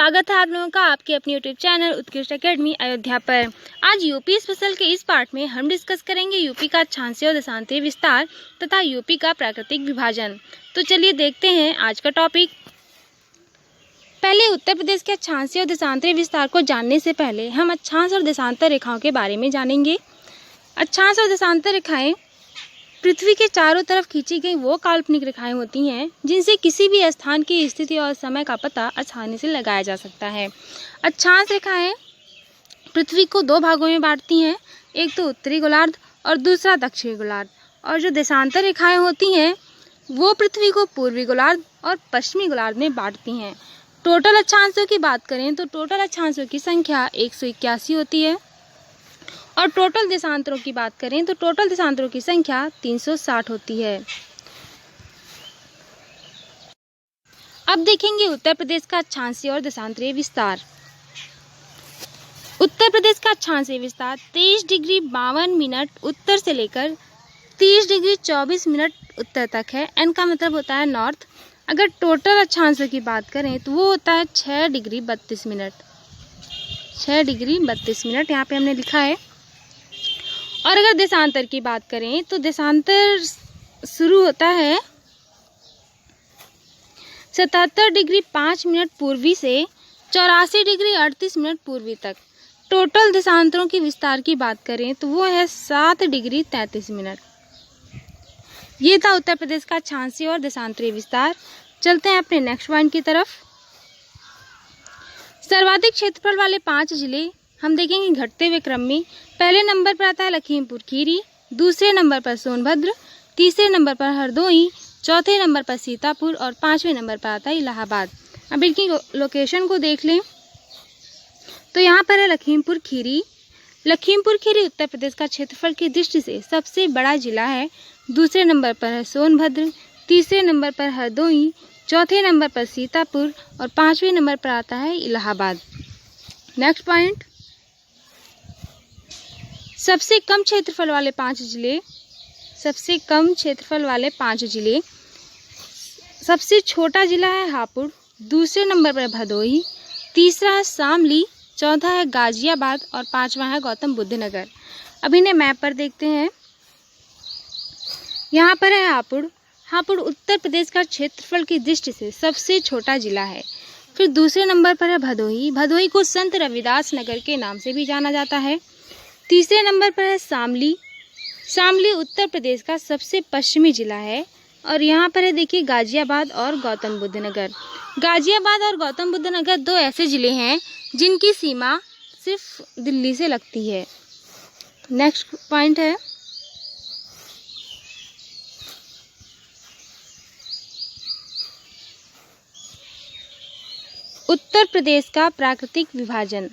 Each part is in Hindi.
स्वागत है आप लोगों का आपके अपने यूट्यूब चैनल उत्कृष्ट एकेडमी अयोध्या पर। आज यूपी स्पेशल के इस पार्ट में हम डिस्कस करेंगे यूपी का अक्षांशीय और देशांतरीय विस्तार तथा यूपी का प्राकृतिक विभाजन। तो चलिए देखते हैं आज का टॉपिक। पहले उत्तर प्रदेश के अक्षांशीय और देशांतरीय विस्तार को जानने से पहले हम अक्षांश और देशांतर रेखाओं के बारे में जानेंगे। अक्षांश और देशांतर रेखाएं पृथ्वी के चारों तरफ खींची गई वो काल्पनिक रेखाएं होती हैं जिनसे किसी भी स्थान की स्थिति और समय का पता आसानी से लगाया जा सकता है। अक्षांश रेखाएं पृथ्वी को दो भागों में बांटती हैं, एक तो उत्तरी गोलार्ध और दूसरा दक्षिणी गोलार्ध। और जो देशांतर रेखाएं होती हैं वो पृथ्वी को पूर्वी गोलार्ध और पश्चिमी गोलार्ध में बांटती हैं। टोटल अक्षांशों की बात करें तो टोटल अक्षांशों की संख्या 181 होती है और टोटल देशांतरों की बात करें तो टोटल देशांतरों की संख्या 360 होती है। अब देखेंगे उत्तर प्रदेश का अक्षांशीय और देशांतरीय विस्तार। उत्तर प्रदेश का अक्षांशीय विस्तार 23 डिग्री 52 मिनट उत्तर से लेकर 30 डिग्री 24 मिनट उत्तर तक है। एन का मतलब होता है नॉर्थ। अगर टोटल अक्षांशों की बात करें तो वो होता है 6 डिग्री 32 मिनट। 6 डिग्री 32 मिनट यहाँ पे हमने लिखा है। और अगर देशांतर की बात करें तो देशांतर शुरू होता है 77 डिग्री 5 मिनट पूर्वी से 84 डिग्री 38 मिनट पूर्वी तक। टोटल देशांतरों की विस्तार की बात करें तो वो है 7 डिग्री 33 मिनट। ये था उत्तर प्रदेश का अक्षांशीय और देशांतरीय विस्तार। चलते हैं अपने नेक्स्ट पॉइंट की तरफ। सर्वाधिक क्षेत्रफल वाले 5 जिले हम देखेंगे घटते हुए क्रम में। पहले नंबर पर आता है लखीमपुर खीरी, दूसरे नंबर पर सोनभद्र, तीसरे नंबर पर हरदोई, चौथे नंबर पर सीतापुर और 5वें नंबर पर आता है इलाहाबाद। अब इनकी लोकेशन को देख लें तो यहाँ पर है लखीमपुर खीरी। लखीमपुर खीरी उत्तर प्रदेश का क्षेत्रफल की दृष्टि से सबसे बड़ा जिला है। दूसरे नंबर पर है सोनभद्र, तीसरे नंबर पर हरदोई, चौथे नंबर पर सीतापुर और 5वें नंबर पर आता है इलाहाबाद। नेक्स्ट पॉइंट, सबसे कम क्षेत्रफल वाले 5 जिले। सबसे कम क्षेत्रफल वाले 5 जिले, सबसे छोटा जिला है हापुड़, दूसरे नंबर पर भदोही, तीसरा है शामली, चौथा है गाजियाबाद और 5वां है गौतम बुद्ध नगर। अब इन्हें मैप पर देखते हैं। यहाँ पर है हापुड़। हापुड़ उत्तर प्रदेश का क्षेत्रफल की दृष्टि से सबसे छोटा जिला है। फिर दूसरे नंबर पर है भदोही। भदोही को संत रविदास नगर के नाम से भी जाना जाता है। तीसरे नंबर पर है शामली। शामली उत्तर प्रदेश का सबसे पश्चिमी जिला है। और यहाँ पर है देखिए गाजियाबाद और गौतम बुद्ध नगर। गाजियाबाद और गौतम बुद्ध नगर 2 ऐसे जिले हैं जिनकी सीमा सिर्फ दिल्ली से लगती है। नेक्स्ट पॉइंट है, उत्तर प्रदेश का प्राकृतिक विभाजन।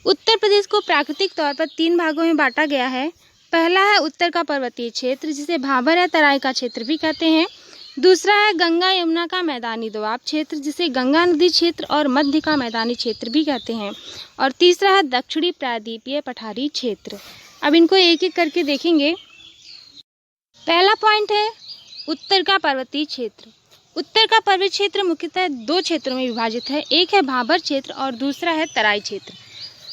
उत्तर प्रदेश को प्राकृतिक तौर पर 3 भागों में बांटा गया है। पहला है उत्तर का पर्वतीय क्षेत्र जिसे भाबर या तराई का क्षेत्र भी कहते हैं। दूसरा है गंगा यमुना का मैदानी दोआब क्षेत्र जिसे गंगा नदी क्षेत्र और मध्य का मैदानी क्षेत्र भी कहते हैं। और तीसरा है दक्षिणी प्रायद्वीपीय पठारी क्षेत्र। अब इनको एक एक करके देखेंगे। पहला पॉइंट है उत्तर का पर्वतीय क्षेत्र। उत्तर का पर्वतीय क्षेत्र मुख्यतः 2 क्षेत्रों में विभाजित है। एक है भाबर क्षेत्र और दूसरा है तराई क्षेत्र।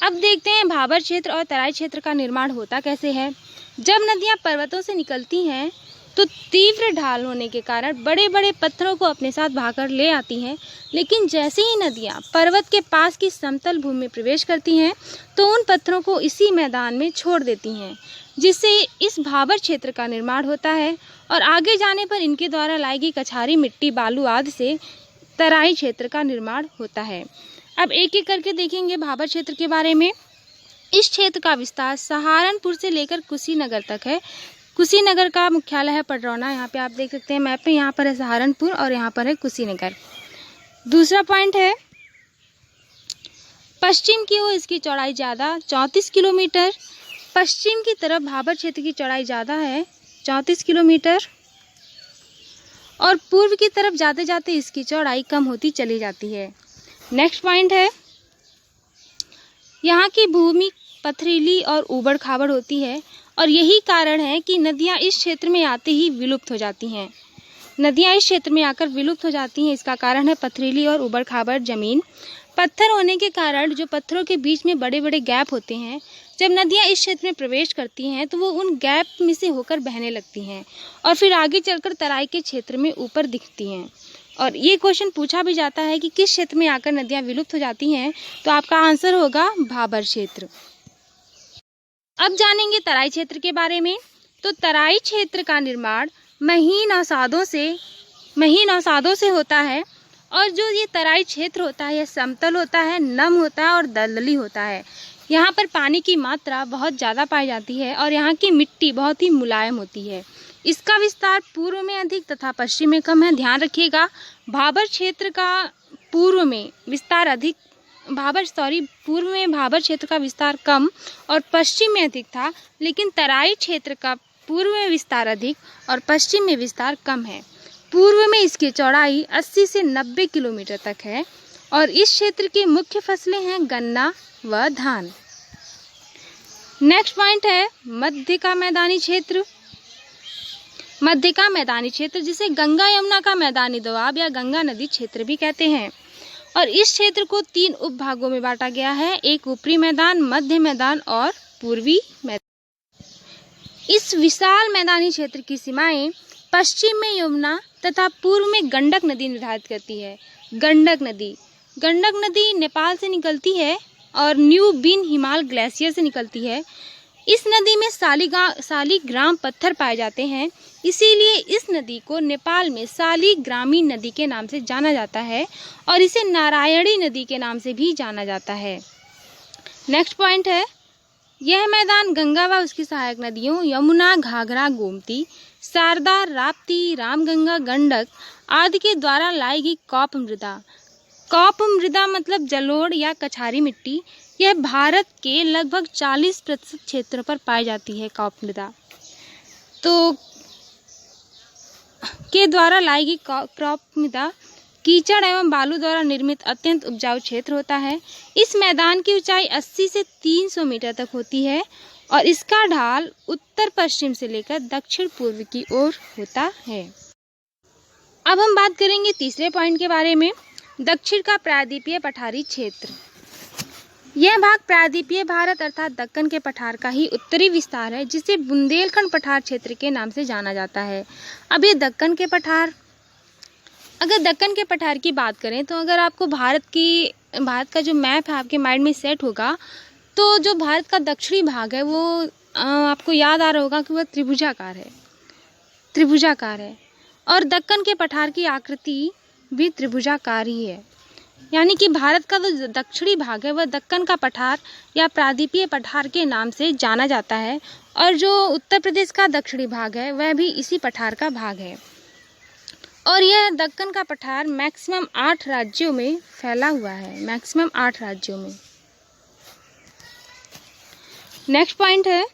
अब देखते हैं भाबर क्षेत्र और तराई क्षेत्र का निर्माण होता कैसे है। जब नदियां पर्वतों से निकलती हैं तो तीव्र ढाल होने के कारण बड़े बड़े पत्थरों को अपने साथ भाकर ले आती हैं। लेकिन जैसे ही नदियां पर्वत के पास की समतल भूमि में प्रवेश करती हैं तो उन पत्थरों को इसी मैदान में छोड़ देती हैं, जिससे इस भाबर क्षेत्र का निर्माण होता है। और आगे जाने पर इनके द्वारा लाई गई कछारी मिट्टी बालू आदि से तराई क्षेत्र का निर्माण होता है। अब एक एक करके देखेंगे भाबर क्षेत्र के बारे में। इस क्षेत्र का विस्तार सहारनपुर से लेकर कुशीनगर तक है। कुशीनगर का मुख्यालय है पडरौना। यहाँ पे आप देख सकते हैं मैप में, यहाँ पर है सहारनपुर और यहाँ पर है कुशीनगर। दूसरा पॉइंट है पश्चिम की ओर इसकी चौड़ाई ज़्यादा 34 किलोमीटर। पश्चिम की तरफ भाबर क्षेत्र की चौड़ाई ज़्यादा है 34 किलोमीटर और पूर्व की तरफ जाते जाते इसकी चौड़ाई कम होती चली जाती है। नेक्स्ट पॉइंट है यहाँ की भूमि पथरीली और ऊबड़ खाबड़ होती है और यही कारण है कि नदियाँ इस क्षेत्र में आते ही विलुप्त हो जाती हैं। नदियाँ इस क्षेत्र में आकर विलुप्त हो जाती हैं। इसका कारण है पथरीली और ऊबड़ खाबड़ जमीन। पत्थर होने के कारण जो पत्थरों के बीच में बड़े बड़े गैप होते हैं, जब नदियाँ इस क्षेत्र में प्रवेश करती हैं तो वो उन गैप में से होकर बहने लगती हैं और फिर आगे चलकर तराई के क्षेत्र में ऊपर दिखती हैं। और ये क्वेश्चन पूछा भी जाता है कि किस क्षेत्र में आकर नदियाँ विलुप्त हो जाती हैं, तो आपका आंसर होगा भाबर क्षेत्र। अब जानेंगे तराई क्षेत्र के बारे में। तो तराई क्षेत्र का निर्माण महीन अवसादों से होता है और जो ये तराई क्षेत्र होता है यह समतल होता है, नम होता है और दलदली होता है। यहाँ पर पानी की मात्रा बहुत ज़्यादा पाई जाती है और यहाँ की मिट्टी बहुत ही मुलायम होती है। इसका विस्तार पूर्व में अधिक तथा पश्चिम में कम है। ध्यान रखिएगा, भाबर क्षेत्र का पूर्व में भाबर क्षेत्र का विस्तार कम और पश्चिम में अधिक था, लेकिन तराई क्षेत्र का पूर्व में विस्तार अधिक और पश्चिम में विस्तार कम है। पूर्व में इसकी चौड़ाई 80 से 90 किलोमीटर तक है और इस क्षेत्र की मुख्य फसलें हैं गन्ना व धान। नेक्स्ट पॉइंट है मध्य का मैदानी क्षेत्र। मध्य का मैदानी क्षेत्र जिसे गंगा यमुना का मैदानी दोआब या गंगा नदी क्षेत्र भी कहते हैं और इस क्षेत्र को 3 उपभागों में बांटा गया है, एक ऊपरी मैदान, मध्य मैदान और पूर्वी मैदान। इस विशाल मैदानी क्षेत्र की सीमाएं पश्चिम में यमुना तथा पूर्व में गंडक नदी निर्धारित करती है। गंडक नदी नेपाल से निकलती है और न्यू बिन हिमाल ग्लेशियर से निकलती है। इस नदी में सालीग्राम पत्थर पाए जाते हैं, इसीलिए इस नदी को नेपाल में सालीग्रामी नदी के नाम से जाना जाता है और इसे नारायणी नदी के नाम से भी जाना जाता है। नेक्स्ट पॉइंट है, यह मैदान गंगा व उसकी सहायक नदियों यमुना, घाघरा, गोमती, शारदा, राप्ती, रामगंगा, गंडक आदि के द्वारा लाई गई कौप मृदा मतलब जलोढ़ या कछारी मिट्टी, यह भारत के लगभग 40% क्षेत्रों पर पाई जाती है। कौप मृदा के द्वारा लाई गई कौप मृदा कीचड़ एवं बालू द्वारा निर्मित अत्यंत उपजाऊ क्षेत्र होता है। इस मैदान की ऊंचाई 80 से 300 मीटर तक होती है और इसका ढाल उत्तर पश्चिम से लेकर दक्षिण पूर्व की ओर होता है। अब हम बात करेंगे तीसरे पॉइंट के बारे में, दक्षिण का प्रायद्वीपीय पठारी क्षेत्र। यह भाग प्रायद्वीपीय भारत अर्थात दक्कन के पठार का ही उत्तरी विस्तार है, जिसे बुंदेलखंड पठार क्षेत्र के नाम से जाना जाता है। अब ये दक्कन के पठार की बात करें तो अगर आपको भारत का जो मैप है आपके माइंड में सेट होगा, तो जो भारत का दक्षिणी भाग है वो आपको याद आ रहा होगा कि वह त्रिभुजाकार है और दक्कन के पठार की आकृति भी त्रिभुजाकार ही है। यानी कि भारत का जो दक्षिणी भाग है वह दक्कन का पठार या प्रायद्वीपीय पठार के नाम से जाना जाता है और जो उत्तर प्रदेश का दक्षिणी भाग है वह भी इसी पठार का भाग है और यह दक्कन का पठार मैक्सिमम 8 राज्यों में फैला हुआ है, मैक्सिमम 8 राज्यों में। नेक्स्ट पॉइंट है,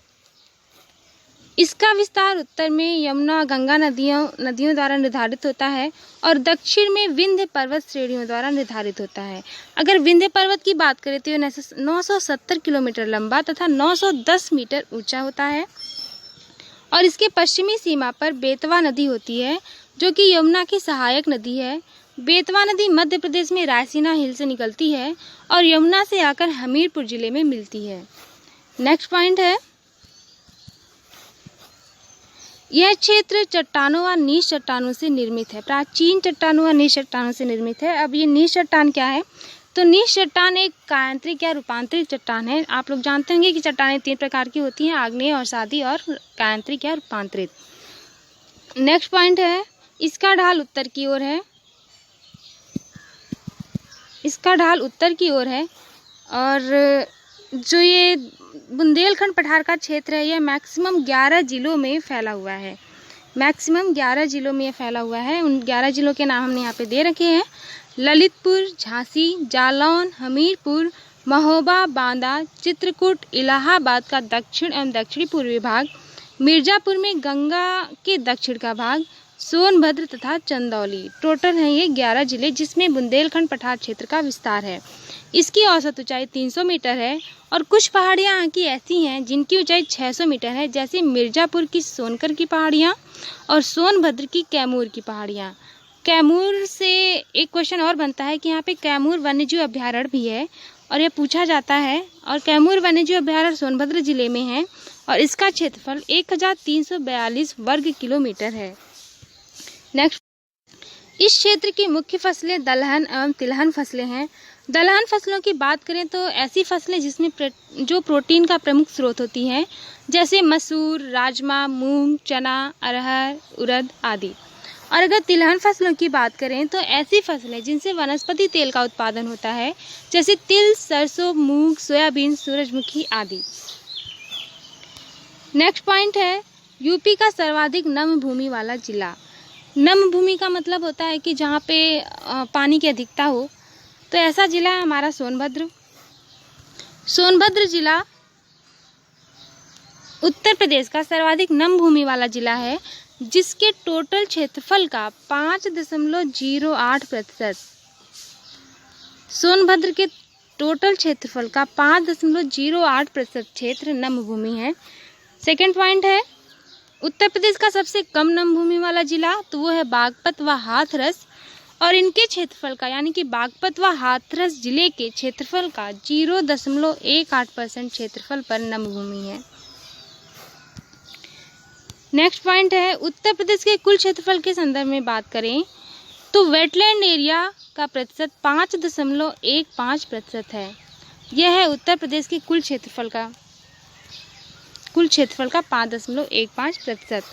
इसका विस्तार उत्तर में यमुना गंगा नदियों द्वारा निर्धारित होता है और दक्षिण में विंध्य पर्वत श्रेणियों द्वारा निर्धारित होता है। अगर विंध्य पर्वत की बात करें तो यह 970 किलोमीटर लंबा तथा 910 मीटर ऊंचा होता है और इसके पश्चिमी सीमा पर बेतवा नदी होती है जो कि यमुना की सहायक नदी है। बेतवा नदी मध्य प्रदेश में रायसीना हिल से निकलती है और यमुना से आकर हमीरपुर जिले में मिलती है। नेक्स्ट पॉइंट है, यह क्षेत्र चट्टानों व नीच चट्टानों से निर्मित है, प्राचीन चट्टानों व नीच चट्टानों से निर्मित है। अब ये नीच चट्टान क्या है? तो नीच चट्टान एक कायांतरिक या रूपांतरित चट्टान है। आप लोग जानते होंगे कि चट्टानें 3 प्रकार की होती हैं, आग्नेय, अवसादी और कायांतरिक या रूपांतरित। नेक्स्ट पॉइंट है, इसका ढाल उत्तर की ओर है और जो ये बुंदेलखंड पठार का क्षेत्र है यह मैक्सिमम 11 जिलों में फैला हुआ है। मैक्सिमम 11 जिलों में फैला हुआ है। उन 11 जिलों के नाम हमने यहाँ पे दे रखे हैं: ललितपुर, झांसी, जालौन, हमीरपुर, महोबा, बांदा, चित्रकूट, इलाहाबाद का दक्षिण एवं दक्षिणी पूर्वी भाग, मिर्जापुर में गंगा के दक्षिण का भाग, सोनभद्र तथा चंदौली। टोटल हैं ये 11 जिले जिसमें बुंदेलखंड पठार क्षेत्र का विस्तार है। इसकी औसत ऊंचाई 300 मीटर है और कुछ पहाड़ियाँ यहाँ की ऐसी हैं जिनकी ऊंचाई 600 मीटर है, जैसे मिर्जापुर की सोनकर की पहाड़ियाँ और सोनभद्र की कैमूर की पहाड़ियाँ। कैमूर से एक क्वेश्चन और बनता है कि यहाँ पे कैमूर वन्यजीव अभ्यारण्य भी है और ये पूछा जाता है। और कैमूर वन्यजीव अभ्यारण्य सोनभद्र जिले में है और इसका क्षेत्रफल 1342 वर्ग किलोमीटर है। नेक्स्ट, इस क्षेत्र की मुख्य फसलें दलहन एवं तिलहन फसलें हैं। दलहन फसलों की बात करें तो ऐसी फसलें जिसमें जो प्रोटीन का प्रमुख स्रोत होती हैं, जैसे मसूर, राजमा, मूंग, चना, अरहर, उड़द आदि। और अगर तिलहन फसलों की बात करें तो ऐसी फसलें जिनसे वनस्पति तेल का उत्पादन होता है, जैसे तिल, सरसों, मूंग, सोयाबीन, सूरजमुखी आदि। नेक्स्ट पॉइंट है यूपी का सर्वाधिक नम भूमि वाला जिला। नम भूमि का मतलब होता है कि जहाँ पे पानी की अधिकता हो, तो ऐसा जिला है हमारा सोनभद्र। सोनभद्र जिला उत्तर प्रदेश का सर्वाधिक नम भूमि वाला जिला है, जिसके टोटल क्षेत्रफल का 5.08%, सोनभद्र के टोटल क्षेत्रफल का 5.08% क्षेत्र नम भूमि है। सेकेंड पॉइंट है उत्तर प्रदेश का सबसे कम नम भूमि वाला जिला, तो वो है बागपत व हाथरस, और इनके क्षेत्रफल का यानी कि बागपत व हाथरस जिले के क्षेत्रफल का 0.18% क्षेत्रफल पर नम भूमि है। नेक्स्ट पॉइंट है उत्तर प्रदेश के कुल क्षेत्रफल के संदर्भ में बात करें तो वेटलैंड एरिया का प्रतिशत 5.15% है। यह है उत्तर प्रदेश के कुल क्षेत्रफल का 5.15%।